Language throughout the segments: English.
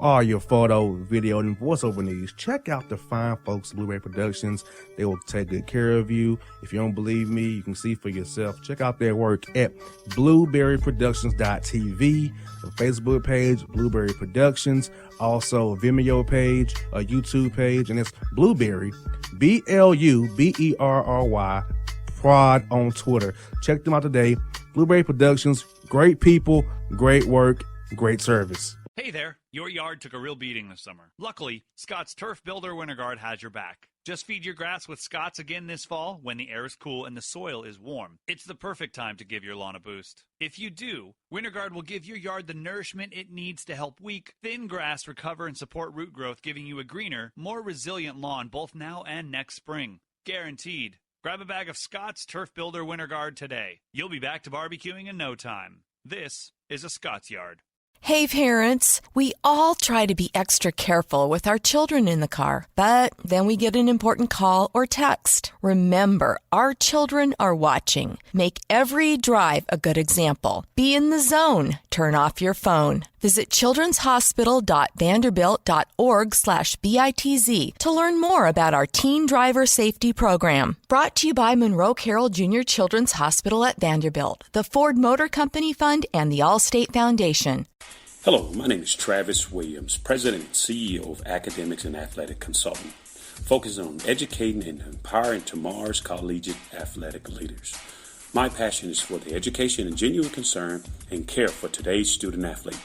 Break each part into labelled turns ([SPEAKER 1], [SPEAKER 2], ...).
[SPEAKER 1] all your photo, video, and voiceover needs, check out the fine folks at Blueberry Productions. They will take good care of you. If you don't believe me, you can see for yourself. Check out their work at blueberryproductions.tv, the Facebook page, Blueberry Productions, also a Vimeo page, a YouTube page, and it's Blueberry, BLUBERRY, Prod on Twitter. Check them out today. Blueberry Productions, great people, great work, great service.
[SPEAKER 2] Hey there, your yard took a real beating this summer. Luckily, Scott's Turf Builder Winter Guard has your back. Just feed your grass with Scott's again this fall when the air is cool and the soil is warm. It's the perfect time to give your lawn a boost. If you do, Winter Guard will give your yard the nourishment it needs to help weak, thin grass recover and support root growth, giving you a greener, more resilient lawn both now and next spring. Guaranteed. Grab a bag of Scott's Turf Builder Winter Guard today. You'll be back to barbecuing in no time. This is a Scott's Yard.
[SPEAKER 3] Hey parents, we all try to be extra careful with our children in the car, but then we get an important call or text. Remember, our children are watching. Make every drive a good example. Be in the zone. Turn off your phone. Visit childrenshospital.vanderbilt.org/BITZ to learn more about our teen driver safety program. Brought to you by Monroe Carroll Jr. Children's Hospital at Vanderbilt, the Ford Motor Company Fund, and the Allstate Foundation.
[SPEAKER 4] Hello, my name is Travis Williams, President and CEO of Academics and Athletic Consulting, focusing on educating and empowering tomorrow's collegiate athletic leaders. My passion is for the education and genuine concern and care for today's student athlete.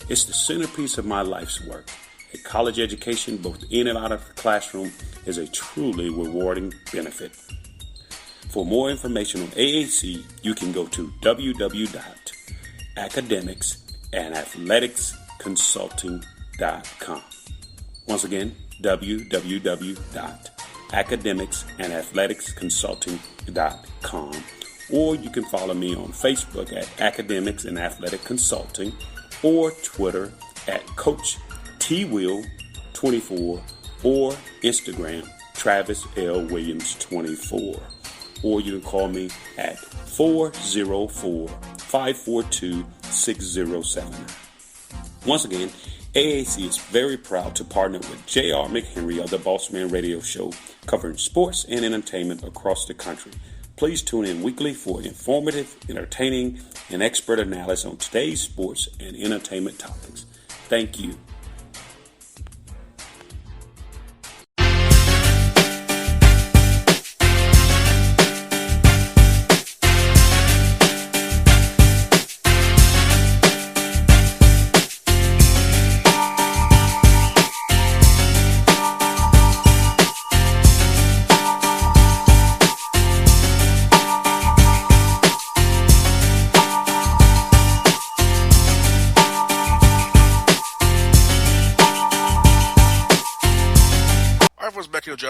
[SPEAKER 4] It's the centerpiece of my life's work. A college education, both in and out of the classroom, is a truly rewarding benefit. For more information on AAC, you can go to www.academicsandathleticsconsulting.com. Once again, www.academicsandathleticsconsulting.com. Or you can follow me on Facebook at Academics and Athletic Consulting, or Twitter at Coach TWill24, or Instagram Travis L. Williams 24. Or you can call me at 404-542-6079. Once again, AAC is very proud to partner with J.R. McHenry of the Bossman Radio Show, covering sports and entertainment across the country. Please tune in weekly for informative, entertaining, and expert analysis on today's sports and entertainment topics. Thank you.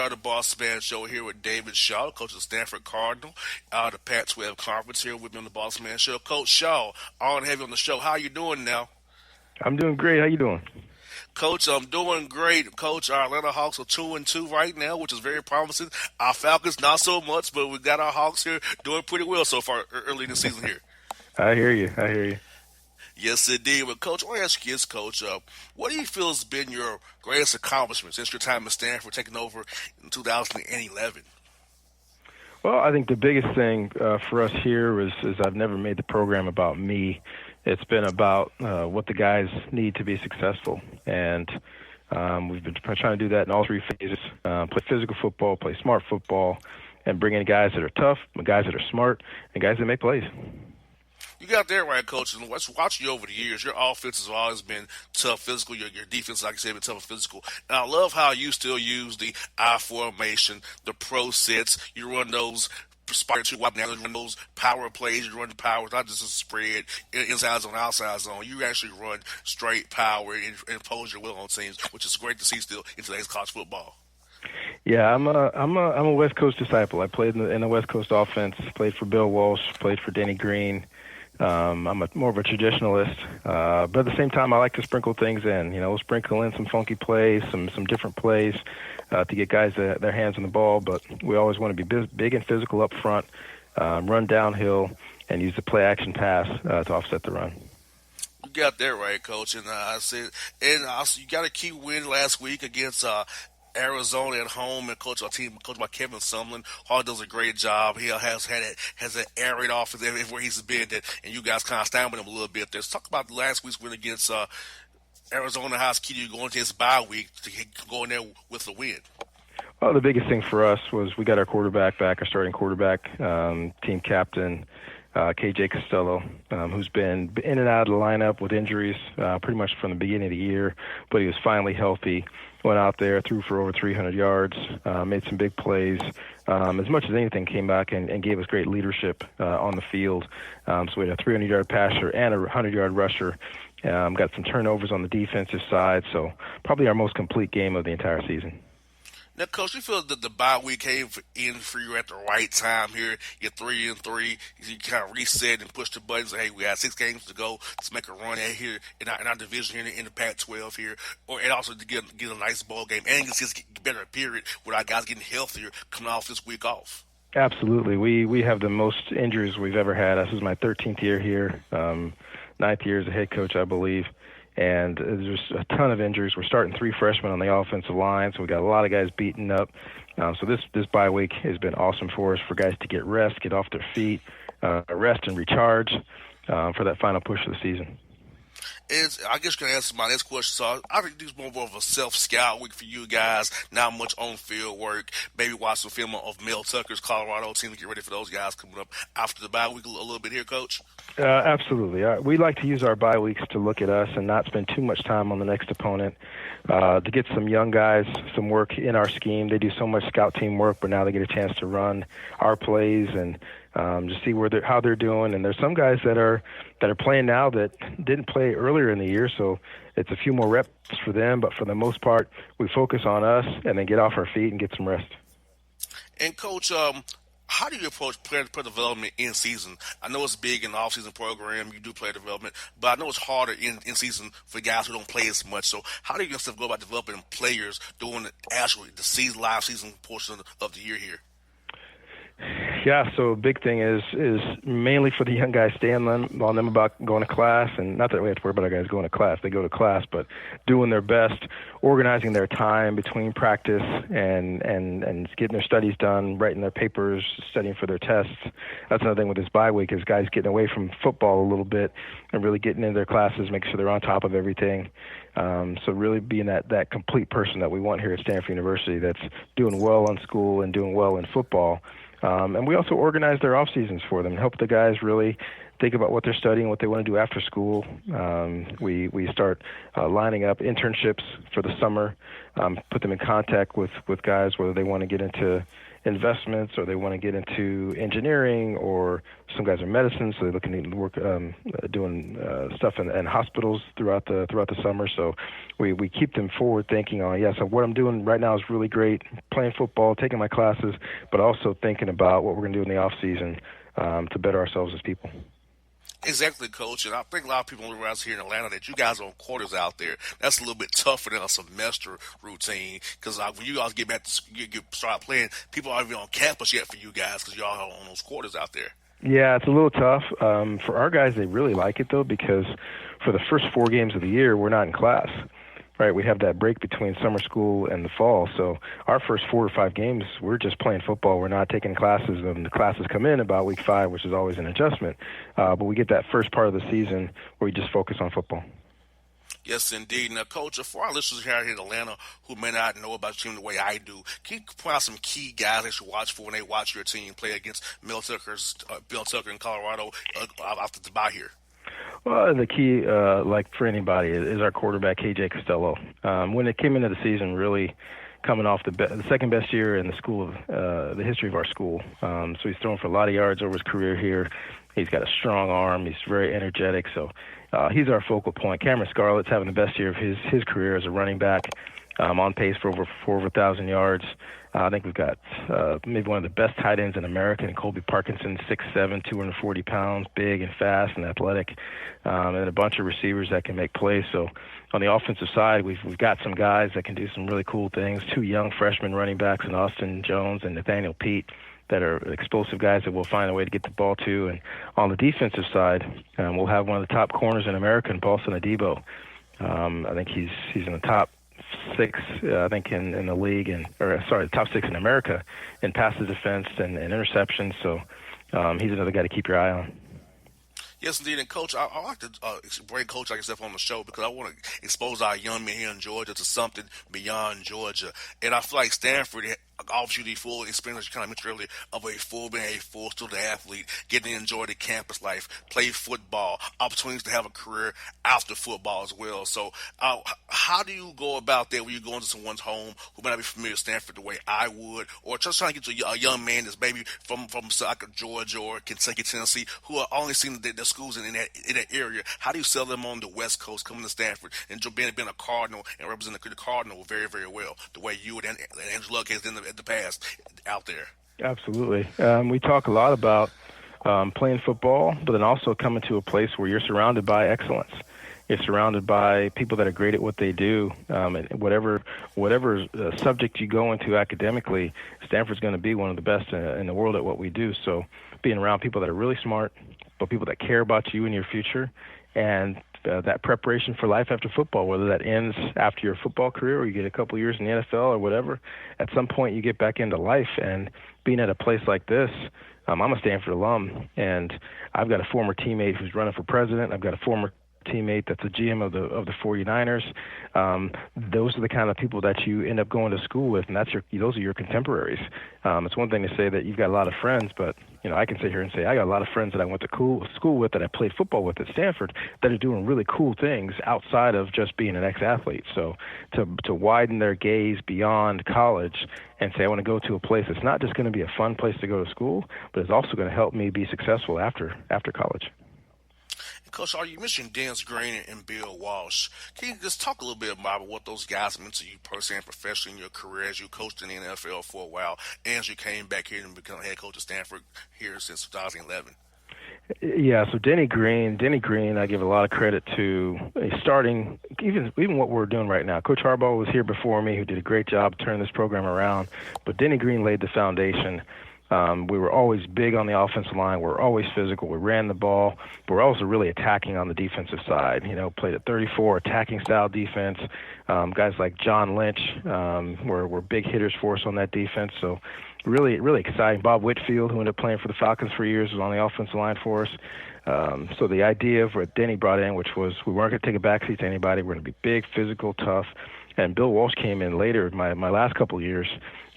[SPEAKER 5] The Bossman Show here with David Shaw, coach of the Stanford Cardinal, out of the Pac-12 Conference, here with me on the Bossman Show. Coach Shaw, honored to have you on the show. How are you doing now?
[SPEAKER 6] I'm doing great. How you doing?
[SPEAKER 5] Coach, I'm doing great. Coach, our Atlanta Hawks are 2-2 right now, which is very promising. Our Falcons, not so much, but we got our Hawks here doing pretty well so far early in the season here.
[SPEAKER 6] I hear you.
[SPEAKER 5] Yes, indeed. But, Coach, I want to ask you this, Coach. What do you feel has been your greatest accomplishment since your time at Stanford, taking over in 2011?
[SPEAKER 6] Well, I think the biggest thing for us here is I've never made the program about me. It's been about what the guys need to be successful. And we've been trying to do that in all three phases. Play physical football, play smart football, and bring in guys that are tough, guys that are smart, and guys that make plays.
[SPEAKER 5] You got that right, Coach. And watching you over the years, your offense has always been tough physical. Your defense, like I said, been tough and physical. And I love how you still use the I formation, the pro sets. You run those spot two wide, you run those power plays. You run the powers, not just a spread, inside zone, outside zone. You actually run straight power and impose your will on teams, which is great to see still in today's college football.
[SPEAKER 6] Yeah, I'm a West Coast disciple. I played in the West Coast offense. Played for Bill Walsh. Played for Denny Green. I'm more of a traditionalist, but at the same time, I like to sprinkle things in. Sprinkle in some funky plays, some different plays to get guys their hands on the ball. But we always want to be big and physical up front, run downhill, and use the play-action pass to offset the run.
[SPEAKER 5] You got that right, Coach. And I said, and also, you got a key win last week against Arizona at home, and our team coached by Kevin Sumlin. Hall does a great job. He has an air raid offense everywhere he's been, and you guys kind of stand with him a little bit. Let's talk about last week's win against Arizona. How's key to you going into his bye week to go in there with the win?
[SPEAKER 6] Well, the biggest thing for us was we got our quarterback back, our starting quarterback, team captain, KJ Costello, who's been in and out of the lineup with injuries pretty much from the beginning of the year, but he was finally healthy. Went out there, threw for over 300 yards, made some big plays. As much as anything, came back and gave us great leadership on the field. So we had a 300-yard passer and a 100-yard rusher. Got some turnovers on the defensive side, so probably our most complete game of the entire season.
[SPEAKER 5] Now, Coach, you feel that the bye week came in for you at the right time here. You're 3-3. You kind of reset and push the buttons. Hey, we got 6 games to go. Let's make a run at here in our division here in the Pac-12 here, and also to get a nice ball game and just get better period with our guys getting healthier coming off this week off.
[SPEAKER 6] Absolutely. We have the most injuries we've ever had. This is my 13th year here, 9th year as a head coach, I believe. And there's a ton of injuries. We're starting 3 freshmen on the offensive line, so we got a lot of guys beaten up. So this bye week has been awesome for us, for guys to get rest, get off their feet, rest and recharge for that final push of the season.
[SPEAKER 5] I guess you're going to answer my next question. So I think this is more of a self-scout week for you guys. Not much on-field work. Maybe watch some film of Mel Tucker's Colorado team to get ready for those guys coming up after the bye week a little bit here, Coach.
[SPEAKER 6] Absolutely. We like to use our bye weeks to look at us and not spend too much time on the next opponent. To get some young guys some work in our scheme. They do so much scout team work, but now they get a chance to run our plays and just see how they're doing. And there's some guys that are playing now that didn't play earlier in the year, so it's a few more reps for them. But for the most part, we focus on us and then get off our feet and get some rest.
[SPEAKER 5] And Coach, how do you approach player development in season? I know it's big in the off-season program. You do player development, but I know it's harder in season for guys who don't play as much. So how do you go about developing players during the live season portion of the year here?
[SPEAKER 6] Yeah, so a big thing is mainly for the young guys, staying on them about going to class, and not that we have to worry about our guys going to class. They go to class, but doing their best, organizing their time between practice and getting their studies done, writing their papers, studying for their tests. That's another thing with this bye week is guys getting away from football a little bit and really getting into their classes, making sure they're on top of everything. So really being that complete person that we want here at Stanford University that's doing well in school and doing well in football. And we also organize their off seasons for them and help the guys really think about what they're studying, what they want to do after school. We start lining up internships for the summer, put them in contact with guys, whether they want to get into investments or they want to get into engineering, or some guys are medicine, so they're looking to work doing stuff in hospitals throughout the summer. So we keep them forward thinking, so what I'm doing right now is really great, playing football, taking my classes, but also thinking about what we're going to do in the off season to better ourselves as people.
[SPEAKER 5] Exactly, Coach. And I think a lot of people around here in Atlanta that you guys are on quarters out there. That's a little bit tougher than a semester routine because when you guys get back to start playing, people aren't even on campus yet for you guys because y'all are on those quarters out there. Yeah,
[SPEAKER 6] it's a little tough. For our guys, they really like it, though, because for the first 4 games of the year, we're not in class. Right, we have that break between summer school and the fall. So our first 4 or 5 games, we're just playing football. We're not taking classes, and the classes come in about week 5, which is always an adjustment. But we get that first part of the season where we just focus on football.
[SPEAKER 5] Yes, indeed. Now, Coach, for our listeners here in Atlanta who may not know about your team the way I do, can you point out some key guys they should watch for when they watch your team play against Mel Tucker in Colorado after the bye here?
[SPEAKER 6] Well, the key, like for anybody, is our quarterback, KJ Costello. When it came into the season, really coming off the second best year in the history of our school. So he's thrown for a lot of yards over his career here. He's got a strong arm. He's very energetic. So he's our focal point. Cameron Scarlett's having the best year of his career as a running back, on pace for over 1,000 yards. I think we've got maybe one of the best tight ends in America, and Colby Parkinson, 6'7", 240 pounds, big and fast and athletic, and a bunch of receivers that can make plays. So on the offensive side, we've got some guys that can do some really cool things. 2 young freshman running backs in Austin Jones and Nathaniel Pete that are explosive guys that we'll find a way to get the ball to. And on the defensive side, we'll have one of the top corners in America, Bossman. I think he's in the top 6, I think, in the league, the top 6 in America in passes defense and interceptions. So he's another guy to keep your eye on.
[SPEAKER 5] Yes, indeed. And, Coach, I like to bring Coach like yourself on the show because I want to expose our young men here in Georgia to something beyond Georgia. And I feel like Stanford offers you the full experience, you kind of mentioned earlier, of being a full student athlete, getting to enjoy the campus life, play football, opportunities to have a career after football as well. So how do you go about that when you go into someone's home who may not be familiar with Stanford the way I would, or just trying to get to a young man that's maybe from like Georgia or Kentucky, Tennessee, who are only seeing the schools in that area? How do you sell them on the West Coast coming to Stanford and being a Cardinal and representing the Cardinal very, very well, the way you and Andrew Luck has done in the past out there?
[SPEAKER 6] Absolutely. We talk a lot about playing football, but then also coming to a place where you're surrounded by excellence. You're surrounded by people that are great at what they do. And whatever subject you go into academically, Stanford's going to be one of the best in the world at what we do. So being around people that are really smart, but people that care about you and your future, and that preparation for life after football, whether that ends after your football career or you get a couple years in the NFL or whatever, at some point you get back into life. And being at a place like this, I'm a Stanford alum, and I've got a former teammate who's running for president. I've got a former teammate that's a GM of the 49ers. Those are the kind of people that you end up going to school with, and those are your contemporaries. It's one thing to say that you've got a lot of friends, but I can sit here and say I got a lot of friends that I went to school with, that I played football with at Stanford, that are doing really cool things outside of just being an ex-athlete. So to widen their gaze beyond college and say I want to go to a place that's not just going to be a fun place to go to school, but it's also going to help me be successful after college.
[SPEAKER 5] Coach, you mentioned Dennis Green and Bill Walsh. Can you just talk a little bit about what those guys meant to you personally and professionally in your career as you coached in the NFL for a while and as you came back here and become head coach of Stanford here since 2011?
[SPEAKER 6] Yeah, so Denny Green, I give a lot of credit to starting even what we're doing right now. Coach Harbaugh was here before me, who did a great job turning this program around, but Denny Green laid the foundation. We were always big on the offensive line. We were always physical. We ran the ball. But we're also really attacking on the defensive side. Played a 34 attacking style defense. Guys like John Lynch were big hitters for us on that defense. So really, really exciting. Bob Whitfield, who ended up playing for the Falcons for years, was on the offensive line for us. So the idea of what Denny brought in, which was we weren't going to take a backseat to anybody. We're going to be big, physical, tough. And Bill Walsh came in later, my last couple of years,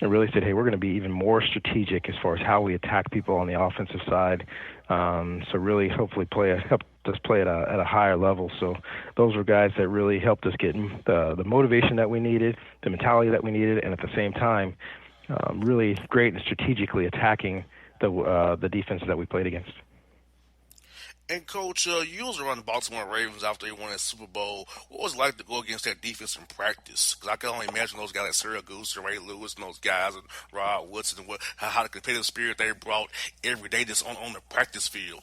[SPEAKER 6] and really said, hey, we're going to be even more strategic as far as how we attack people on the offensive side. So really, hopefully, help us play at a higher level. So those were guys that really helped us get the motivation that we needed, the mentality that we needed, and at the same time, really great and strategically attacking the defense that we played against.
[SPEAKER 5] And, Coach, you was around the Baltimore Ravens after they won that Super Bowl. What was it like to go against that defense in practice? Because I can only imagine those guys like Cyril Goose and Ray Lewis and those guys and Rod Woodson and how the competitive spirit they brought every day just on the practice field.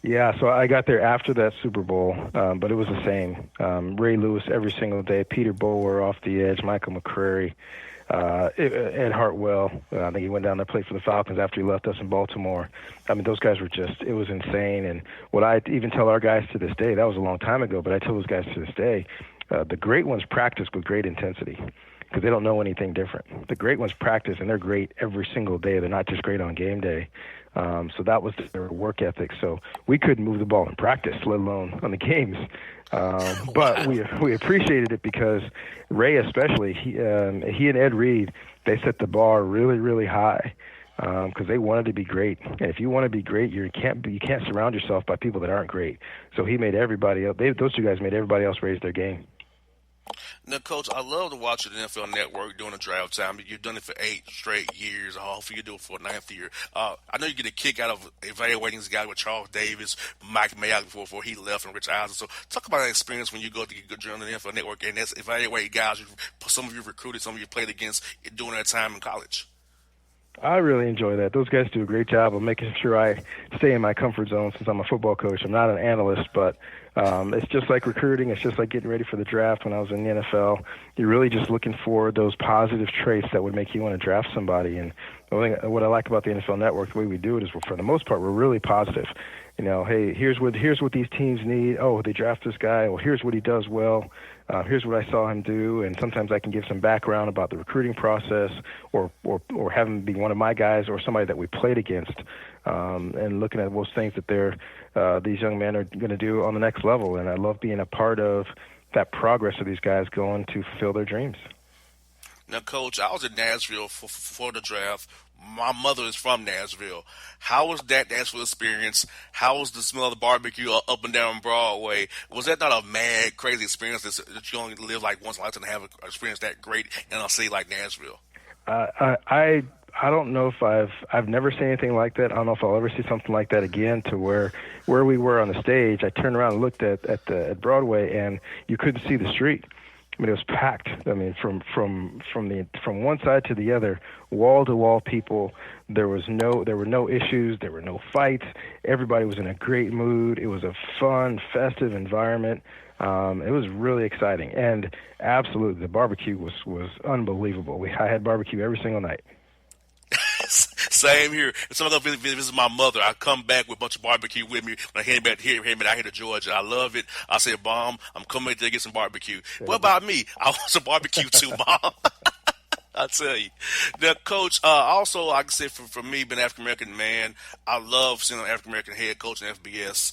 [SPEAKER 6] Yeah, so I got there after that Super Bowl, but it was the same. Ray Lewis every single day, Peter Bower off the edge, Michael McCrary, Ed Hartwell. I think he went down there to play for the Falcons after he left us in Baltimore. I mean, those guys were it was insane. And what I even tell our guys to this day, that was a long time ago, but I tell those guys to this day, the great ones practice with great intensity because they don't know anything different. The great ones practice, and they're great every single day. They're not just great on game day. So that was their work ethic. So we couldn't move the ball in practice, let alone on the games. But we appreciated it because Ray, especially, he and Ed Reed, they set the bar really, really high because they wanted to be great. And if you want to be great, you can't surround yourself by people that aren't great. So he made everybody else. Those two guys made everybody else raise their game.
[SPEAKER 5] Now, Coach, I love to watch the NFL Network during the draft time. You've done it for 8 straight years. Hopefully you do it for a 9th year. I know you get a kick out of evaluating this guy with Charles Davis, Mike Mayock before he left, and Rich Eisen. So talk about that experience when you go to join the NFL Network and that's evaluate guys some of you recruited, some of you played against during that time in college.
[SPEAKER 6] I really enjoy that. Those guys do a great job of making sure I stay in my comfort zone since I'm a football coach. I'm not an analyst, but it's just like recruiting. It's just like getting ready for the draft when I was in the NFL. You're really just looking for those positive traits that would make you want to draft somebody. And what I like about the NFL Network, the way we do it is, for the most part, we're really positive. You know, hey, here's what these teams need. Oh, they draft this guy. Well, here's what he does well. Here's what I saw him do. And sometimes I can give some background about the recruiting process, or have him be one of my guys or somebody that we played against, and looking at those things that these young men are going to do on the next level. And I love being a part of that progress of these guys going to fulfill their dreams.
[SPEAKER 5] Now, Coach, I was in Nashville for the draft. My mother is from Nashville. How was that Nashville experience? How was the smell of the barbecue up and down Broadway? Was that not a mad, crazy experience that you only live like once in a lifetime to have an experience that great in a city like Nashville?
[SPEAKER 6] I don't know if I've never seen anything like that. I don't know if I'll ever see something like that again. To where we were on the stage, I turned around and looked at Broadway, and you couldn't see the street. I mean, it was packed. I mean, from one side to the other, wall to wall people. There were no issues. There were no fights. Everybody was in a great mood. It was a fun, festive environment. It was really exciting, and absolutely, the barbecue was unbelievable. I had barbecue every single night.
[SPEAKER 5] Same here. If someone else visit my mother, I come back with a bunch of barbecue with me. When I head back here, out here to Georgia, I love it. I say, Mom, I'm coming back there to get some barbecue. What about me? I want some barbecue too, Mom. I tell you. Now, Coach, also, like I said, for me, being an African-American man, I love seeing an African-American head coach in FBS.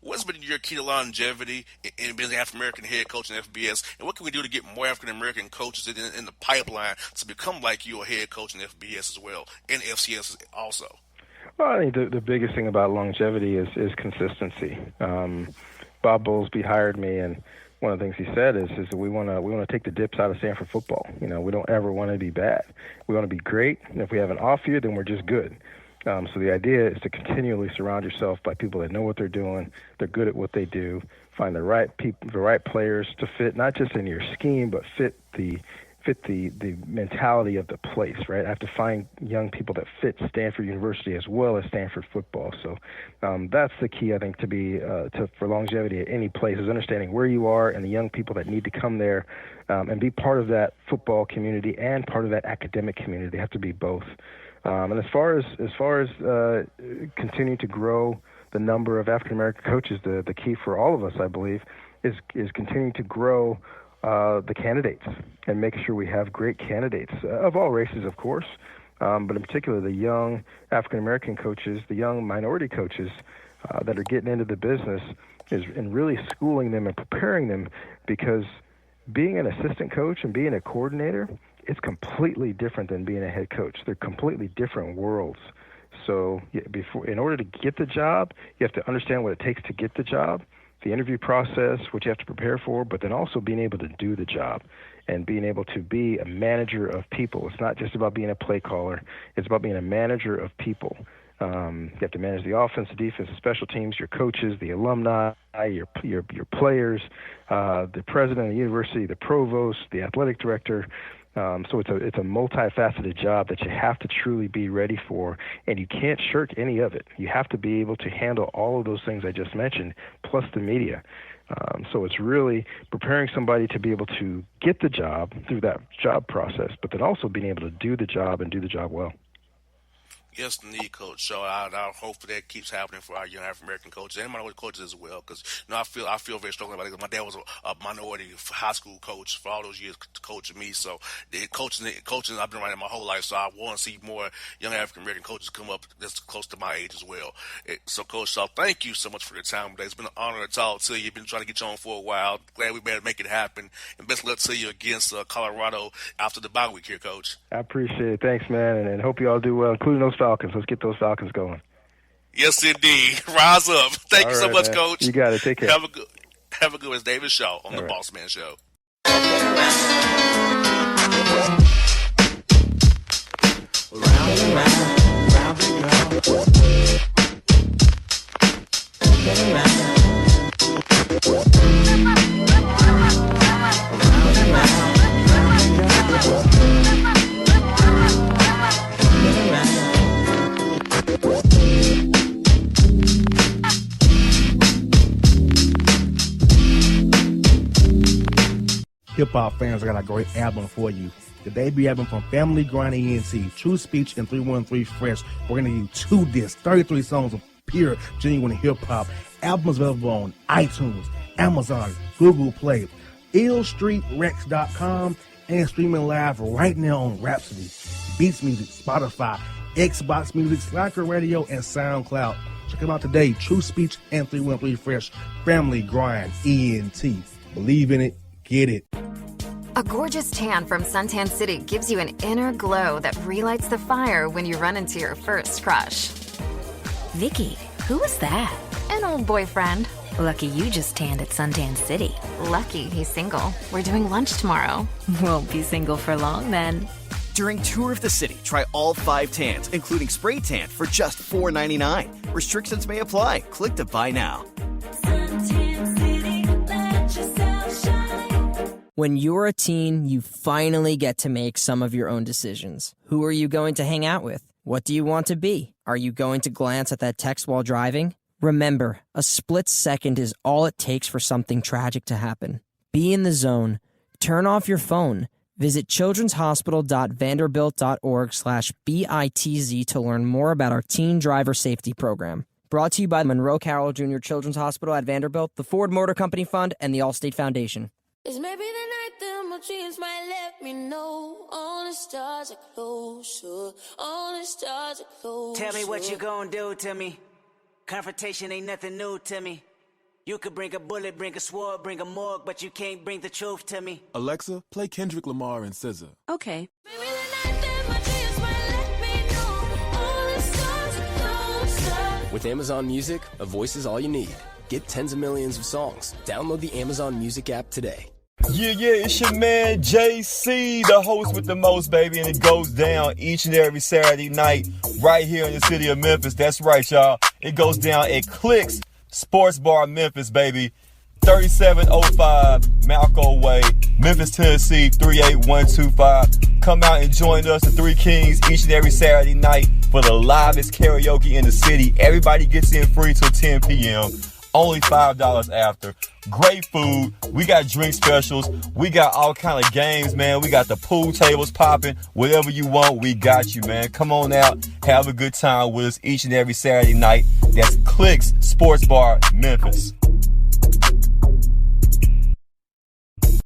[SPEAKER 5] What's been your key to longevity in being an African-American head coach in FBS, and what can we do to get more African-American coaches in the pipeline to become like you, a head coach in FBS as well, and FCS also?
[SPEAKER 6] Well, I think the biggest thing about longevity is consistency. Bob Bowlesby hired me, and one of the things he said is that we want to take the dips out of Stanford football. You know, we don't ever want to be bad. We want to be great, and if we have an off year, then we're just good. So the idea is to continually surround yourself by people that know what they're doing. They're good at what they do. Find the right people, the right players to fit, not just in your scheme, but fit the mentality of the place, right? I have to find young people that fit Stanford University as well as Stanford football. So that's the key, I think, for longevity at any place, is understanding where you are and the young people that need to come there and be part of that football community and part of that academic community. They have to be both. And as far as continuing to grow the number of African American coaches, the key for all of us, I believe, is continuing to grow the candidates and making sure we have great candidates of all races, of course, but in particular the young African-American coaches, the young minority coaches that are getting into the business, and really schooling them and preparing them, because being an assistant coach and being a coordinator, it's completely different than being a head coach. They're completely different worlds. So in order to get the job, you have to understand what it takes to get the job, the interview process, what you have to prepare for, but then also being able to do the job and being able to be a manager of people. It's not just about being a play caller. It's about being a manager of people. You have to manage the offense, the defense, the special teams, your coaches, the alumni, your players, the president of the university, the provost, the athletic director. So it's a multifaceted job that you have to truly be ready for, and you can't shirk any of it. You have to be able to handle all of those things I just mentioned, plus the media. So it's really preparing somebody to be able to get the job through that job process, but then also being able to do the job and do the job well.
[SPEAKER 5] Yes, indeed, Coach. So I hope that keeps happening for our young African American coaches and minority coaches as well. Because I feel very strongly about it. My dad was a minority high school coach for all those years, coaching me. So the coaching I've been around my whole life. So I want to see more young African American coaches come up that's close to my age as well. So, Coach Shaw, thank you so much for your time today. It's been an honor to talk to you. You've been trying to get you on for a while. Glad we better make it happen. And best of luck to you against Colorado after the bye week here, Coach.
[SPEAKER 6] I appreciate it. Thanks, man, and hope you all do well, including those Falcons. Let's get those Falcons going.
[SPEAKER 5] Yes, indeed. Rise up. Thank you so much, man. Coach.
[SPEAKER 6] You got it. Take care.
[SPEAKER 5] Have a good one. It's David Shaw on the Bossman Show.
[SPEAKER 7] Round and round, round and round. Round and round, round and round.
[SPEAKER 1] hip-hop fans, I got a great album for you. The debut album from Family Grind ENT, True Speech and 313 Fresh. We're going to give you 2 discs, 33 songs of pure, genuine hip-hop. Albums available on iTunes, Amazon, Google Play, illstreetrex.com, and streaming live right now on Rhapsody, Beats Music, Spotify, Xbox Music, Slacker Radio, and SoundCloud. Check them out today. True Speech and 313 Fresh. Family Grind ENT. Believe in it. Get it.
[SPEAKER 8] A gorgeous tan from Suntan City gives you an inner glow that relights the fire when you run into your first crush.
[SPEAKER 9] Vicky, who was that?
[SPEAKER 8] An old boyfriend.
[SPEAKER 9] Lucky you just tanned at Suntan City.
[SPEAKER 8] Lucky he's single. We're doing lunch tomorrow.
[SPEAKER 9] Won't be single for long then.
[SPEAKER 10] During Tour of the City, try all 5 tans, including spray tan, for just $4.99. Restrictions may apply. Click to buy now.
[SPEAKER 11] When you're a teen, you finally get to make some of your own decisions. Who are you going to hang out with? What do you want to be? Are you going to glance at that text while driving? Remember, a split second is all it takes for something tragic to happen. Be in the zone. Turn off your phone. Visit childrenshospital.vanderbilt.org/BITZ to learn more about our teen driver safety program. Brought to you by Monroe Carroll Jr. Children's Hospital at Vanderbilt, the Ford Motor Company Fund, and the Allstate Foundation.
[SPEAKER 12] It's maybe the night that my dreams might let me know. All the stars are closer. All the stars are closer.
[SPEAKER 13] Tell me what you gonna do to me. Confrontation ain't nothing new to me. You could bring a bullet, bring a sword, bring a morgue, but you can't bring the truth to me.
[SPEAKER 14] Alexa, play Kendrick Lamar and SZA.
[SPEAKER 9] Okay.
[SPEAKER 12] Maybe the night that my dreams might let me know. All the stars are closer.
[SPEAKER 15] With Amazon Music, a voice is all you need. Get tens of millions of songs. Download the Amazon Music app today.
[SPEAKER 16] Yeah, it's your man JC, the host with the most, baby, and it goes down each and every Saturday night right here in the city of Memphis. That's right, y'all. It goes down at Clicks Sports Bar Memphis, baby. 3705 Malco Way, Memphis, Tennessee, 38125. Come out and join us, the Three Kings, each and every Saturday night for the livest karaoke in the city. Everybody gets in free till 10 p.m. Only $5 after. Great food. We got drink specials. We got all kind of games, man. We got the pool tables popping. Whatever you want, we got you, man. Come on out. Have a good time with us each and every Saturday night. That's Clicks Sports Bar, Memphis.